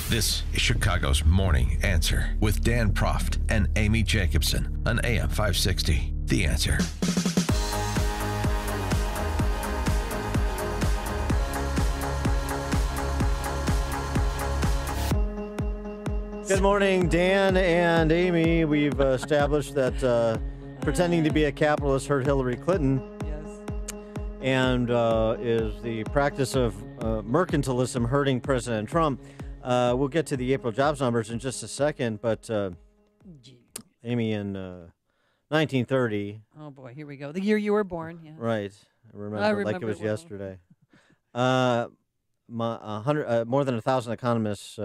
This is Chicago's Morning Answer with Dan Proft and Amy Jacobson on AM 560. The Answer. Good morning, Dan and Amy. We've established that pretending to be a capitalist hurt Hillary Clinton. Yes. And is the practice of mercantilism hurting President Trump. We'll get to the April jobs numbers in just a second, but Amy, in 1930... Oh, boy, here we go. The year you were born. Yeah. Right. I remember like it was yesterday. More than 1,000 economists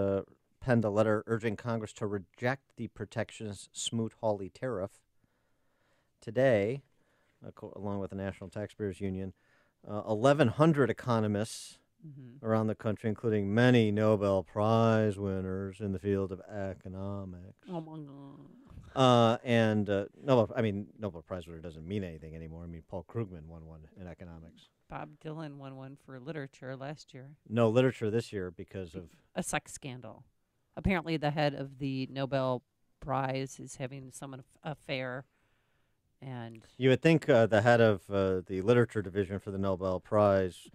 penned a letter urging Congress to reject the protectionist Smoot-Hawley tariff. Today, along with the National Taxpayers Union, 1,100 economists around the country, including many Nobel Prize winners in the field of economics. Oh, my God. Nobel Prize winner doesn't mean anything anymore. I mean, Paul Krugman won one in economics. Bob Dylan won one for literature last year. No literature this year because of a sex scandal. Apparently, the head of the Nobel Prize is having some affair. And you would think the head of the literature division for the Nobel Prize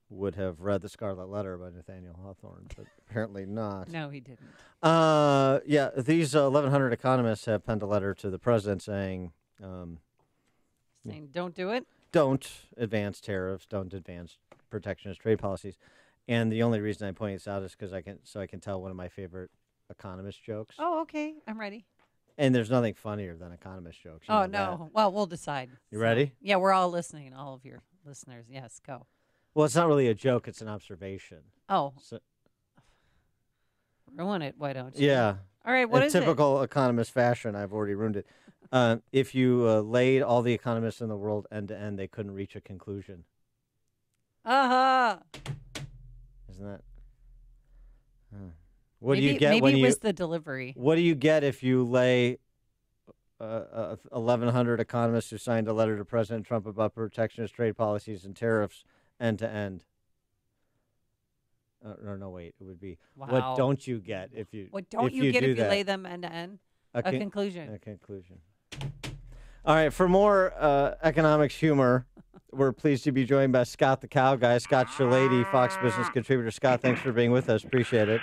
would have read The Scarlet Letter by Nathaniel Hawthorne, but apparently not. No, he didn't. These 1,100 economists have penned a letter to the president saying, don't do it? Don't advance tariffs, don't advance protectionist trade policies. And the only reason I'm pointing this out is because I can tell one of my favorite economist jokes. Oh, okay. I'm ready. And there's nothing funnier than economist jokes. Oh, no. Well, we'll decide. You ready? Yeah, we're all listening, all of your listeners. Yes, go. Well, it's not really a joke. It's an observation. Oh. So, ruin it. Why don't you? Yeah. All right, what is it? In typical economist fashion, I've already ruined it. If you laid all the economists in the world end to end, they couldn't reach a conclusion. Uh-huh. Isn't that? What do you get maybe when it you? Was the delivery. What do you get if you lay 1,100 economists who signed a letter to President Trump about protectionist trade policies and tariffs end to end? Wait. It would be what don't you get if you? What don't you get if you lay them end to end? A conclusion. A conclusion. All right. For more economics humor, we're pleased to be joined by Scott the Cow Guy, Scott Shellady, Fox Business contributor. Scott, thanks for being with us. Appreciate it.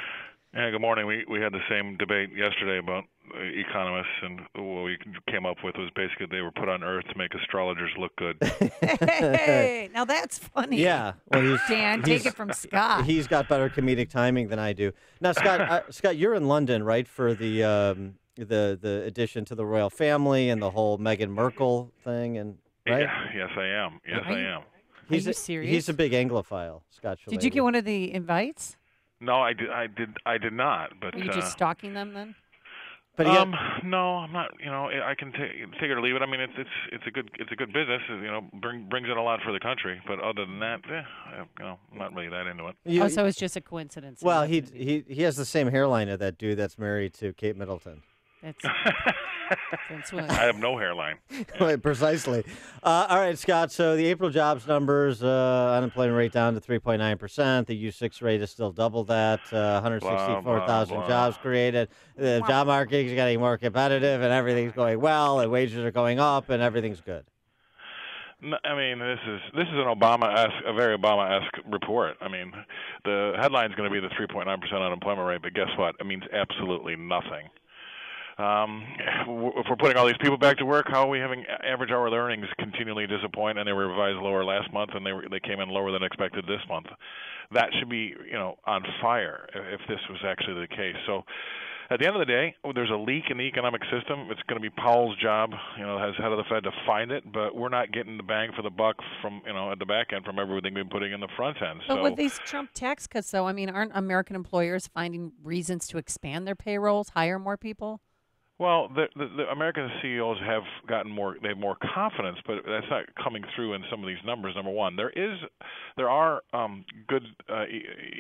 Yeah, good morning. We had the same debate yesterday about economists, and what we came up with was basically they were put on Earth to make astrologers look good. Hey, now that's funny. Yeah. Well, Dan, take it from Scott. He's got better comedic timing than I do. Now, Scott, Scott, you're in London, right, for the addition to the royal family and the whole Meghan Markle thing, and right? Yeah, yes, I am. Yes, I am. Are you serious? He's a big Anglophile, Scott Shellady. Did you get one of the invites? No, I did not. But were you just stalking them then? But no, I'm not. I can take it or leave it. I mean, it's a good business. Brings in a lot for the country. But other than that, I'm not really that into it. So it's just a coincidence. Well, he has the same hairline of that dude that's married to Kate Middleton. That's what. I have no hairline. Right, precisely. All right, Scott. So the April jobs numbers, unemployment rate down to 3.9%. The U6 rate is still double that. 164,000 jobs created. The job market is getting more competitive, and everything's going well, and wages are going up, and everything's good. I mean, this is a very Obama-esque report. I mean, the headline's going to be the 3.9% unemployment rate, but guess what? It means absolutely nothing. If we're putting all these people back to work, how are we having average hourly earnings continually disappoint, and they were revised lower last month, and they came in lower than expected this month? That should be, on fire if this was actually the case. So at the end of the day, there's a leak in the economic system. It's going to be Powell's job, as head of the Fed, to find it, but we're not getting the bang for the buck from, at the back end from everything we've been putting in the front end. But with these Trump tax cuts, though, I mean, aren't American employers finding reasons to expand their payrolls, hire more people? Well, the American CEOs have gotten they have more confidence, but that's not coming through in some of these numbers. Number one, there are good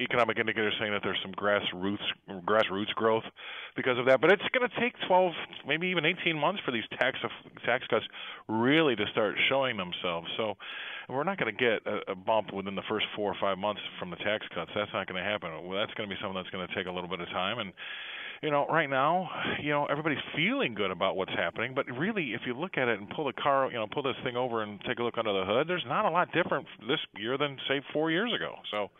economic indicators saying that there's some grassroots growth because of that, but it's going to take 12, maybe even 18 months for these tax cuts really to start showing themselves. So we're not going to get a bump within the first 4 or 5 months from the tax cuts. That's not going to happen. Well, that's going to be something that's going to take a little bit of time. And right now, everybody's feeling good about what's happening, but really, if you look at it and pull this thing over and take a look under the hood, there's not a lot different this year than, say, 4 years ago. So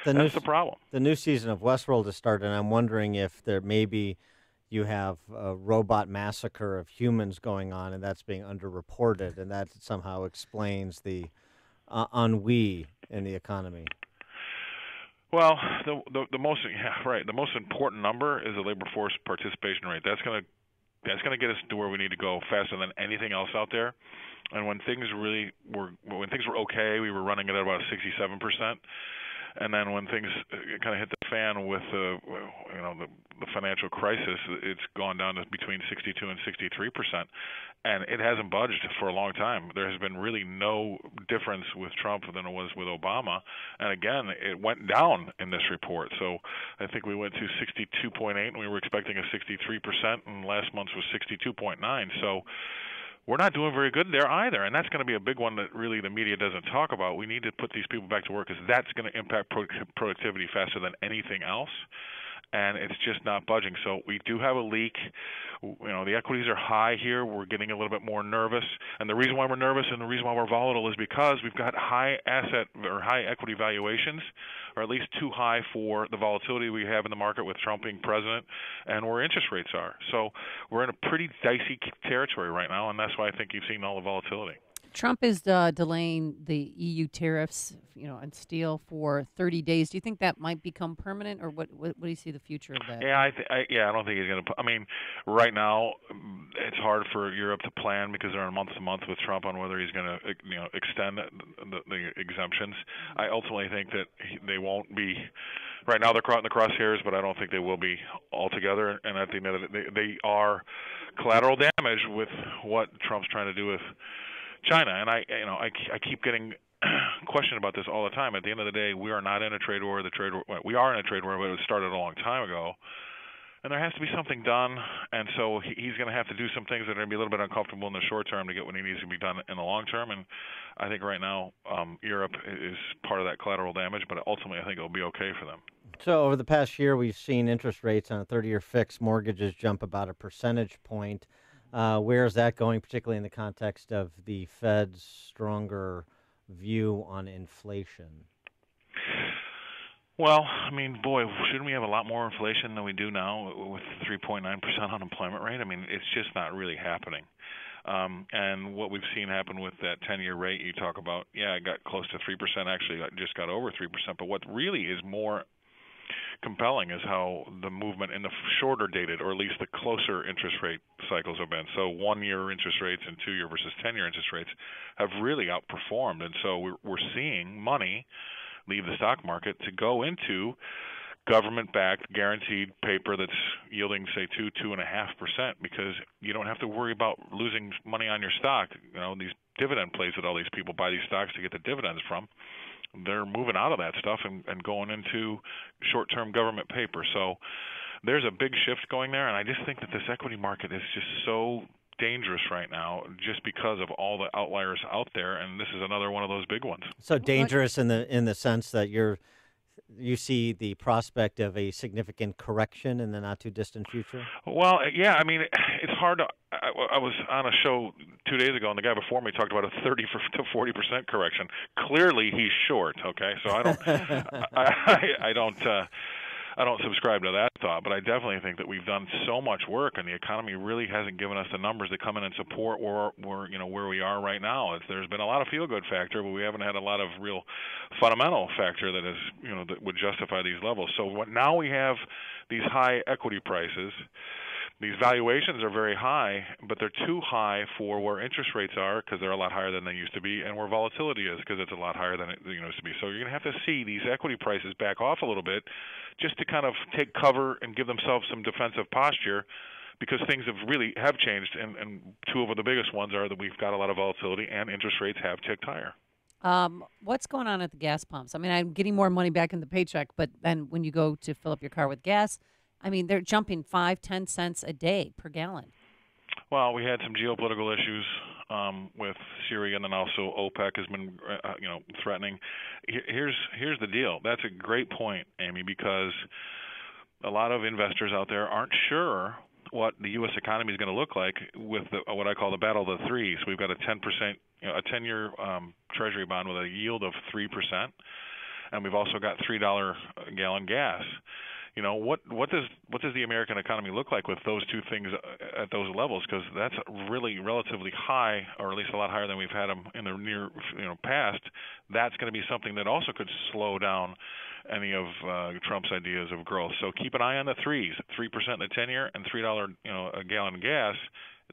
that's the problem. The new season of Westworld has started, and I'm wondering if you have a robot massacre of humans going on, and that's being underreported, and that somehow explains the ennui in the economy. Well, the most important number is the labor force participation rate. That's going to get us to where we need to go faster than anything else out there. And when things were okay, we were running at about 67%. And then when things kind of hit the fan with the financial crisis, it's gone down to between 62 and 63%, and it hasn't budged for a long time. There has been really no difference with Trump than it was with Obama, and again, it went down in this report. So I think we went to 62.8, and we were expecting a 63%, and last month was 62.9. So we're not doing very good there either, and that's going to be a big one that really the media doesn't talk about. We need to put these people back to work because that's going to impact productivity faster than anything else, and it's just not budging. So we do have a leak. The equities are high here. We're getting a little bit more nervous, and the reason why we're nervous and the reason why we're volatile is because we've got high equity valuations, or at least too high for the volatility we have in the market with Trump being president and where interest rates are. So we're in a pretty dicey territory right now, and that's why I think you've seen all the volatility. Trump is delaying the EU tariffs, on steel for 30 days. Do you think that might become permanent, or what do you see the future of that? Yeah, I don't think he's going to. I mean, right now it's hard for Europe to plan because they're on month to month with Trump on whether he's going to, extend the exemptions. I ultimately think that they won't be. Right now they're caught in the crosshairs, but I don't think they will be altogether. And at the end of it, they are collateral damage with what Trump's trying to do with China, and I keep getting questioned about this all the time. At the end of the day, we are not in a trade war. We are in a trade war, but it started a long time ago, and there has to be something done. And so he's going to have to do some things that are going to be a little bit uncomfortable in the short term to get what he needs to be done in the long term. And I think right now Europe is part of that collateral damage, but ultimately I think it'll be okay for them. So over the past year, we've seen interest rates on 30-year fixed mortgages jump about a percentage point. Where is that going, particularly in the context of the Fed's stronger view on inflation? Well, I mean, boy, shouldn't we have a lot more inflation than we do now with 3.9% unemployment rate? I mean, it's just not really happening. And what we've seen happen with that 10-year rate you talk about, it got close to 3%, actually just got over 3%. But what really is more compelling is how the movement in the shorter dated, or at least the closer interest rate cycles have been. So 1-year interest rates and 2-year versus 10-year interest rates have really outperformed. And so we're seeing money leave the stock market to go into government-backed guaranteed paper that's yielding, say, 2.5%, because you don't have to worry about losing money on your stock. These dividend plays that all these people buy these stocks to get the dividends from, they're moving out of that stuff and going into short-term government paper. So there's a big shift going there, and I just think that this equity market is just so dangerous right now just because of all the outliers out there, and this is another one of those big ones. So dangerous in the sense that you see the prospect of a significant correction in the not-too-distant future? Well, yeah, I mean, it's hard to I was on a show 2 days ago, and the guy before me talked about a 30 to 40% correction. Clearly, he's short. Okay, so I don't I don't subscribe to that thought, but I definitely think that we've done so much work, and the economy really hasn't given us the numbers that come in and support where we are right now. There's been a lot of feel-good factor, but we haven't had a lot of real fundamental factor that is that would justify these levels. So now we have these high equity prices. These valuations are very high, but they're too high for where interest rates are because they're a lot higher than they used to be, and where volatility is because it's a lot higher than it used to be. So you're going to have to see these equity prices back off a little bit just to kind of take cover and give themselves some defensive posture because things have changed, and two of the biggest ones are that we've got a lot of volatility and interest rates have ticked higher. What's going on at the gas pumps? I mean, I'm getting more money back in the paycheck, but then when you go to fill up your car with gas, I mean, they're jumping 5-10 cents a day per gallon. Well, we had some geopolitical issues with Syria, and then also OPEC has been, threatening. Here's the deal. That's a great point, Amy, because a lot of investors out there aren't sure what the U.S. economy is going to look like with what I call the battle of the threes. We've got a 10%, a 10-year Treasury bond with a yield of 3%, and we've also got $3 a gallon gas. What does the American economy look like with those two things at those levels? Because that's really relatively high, or at least a lot higher than we've had them in the near past. That's going to be something that also could slow down any of Trump's ideas of growth. So keep an eye on the threes, 3% in the 10-year and $3 a gallon gas.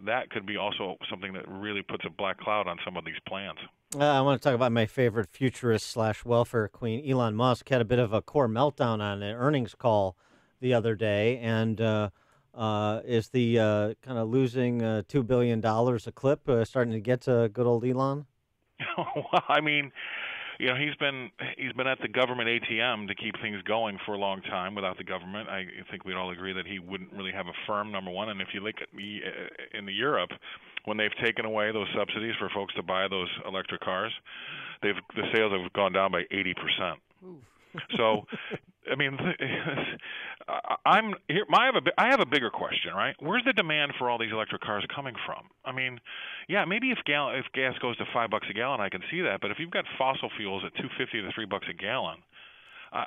That could be also something that really puts a black cloud on some of these plans. I want to talk about my favorite futurist / welfare queen, Elon Musk, had a bit of a core meltdown on an earnings call the other day, and is the kind of losing $2 billion a clip starting to get to good old Elon? Well, I mean, he's been at the government ATM to keep things going for a long time. Without the government, I think we'd all agree that he wouldn't really have a firm, number one. And if you look at in Europe, when they've taken away those subsidies for folks to buy those electric cars, the sales have gone down by 80%. So, I mean, I have a bigger question, right? Where's the demand for all these electric cars coming from? I mean, yeah, maybe if gas goes to $5 a gallon, I can see that. But if you've got fossil fuels at $2.50 to $3 a gallon,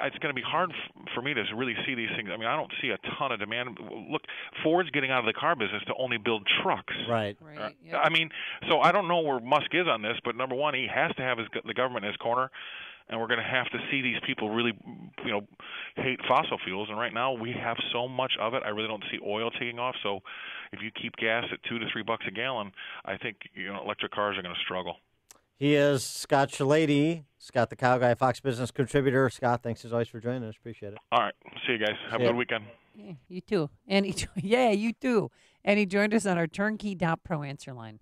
it's going to be hard for me to really see these things. I mean, I don't see a ton of demand. Look, Ford's getting out of the car business to only build trucks. Right. Yep. I mean, so I don't know where Musk is on this, but number one, he has to have the government in his corner, and we're going to have to see these people really, hate fossil fuels. And right now we have so much of it. I really don't see oil taking off. So if you keep gas at $2 to $3 a gallon, I think electric cars are going to struggle. He is Scott Shellady, Scott the Cow Guy, Fox Business contributor. Scott, thanks as always for joining us. Appreciate it. All right. See you guys. Have a good weekend. Yeah, you too. And you too. And he joined us on our Turnkey.Pro answer line.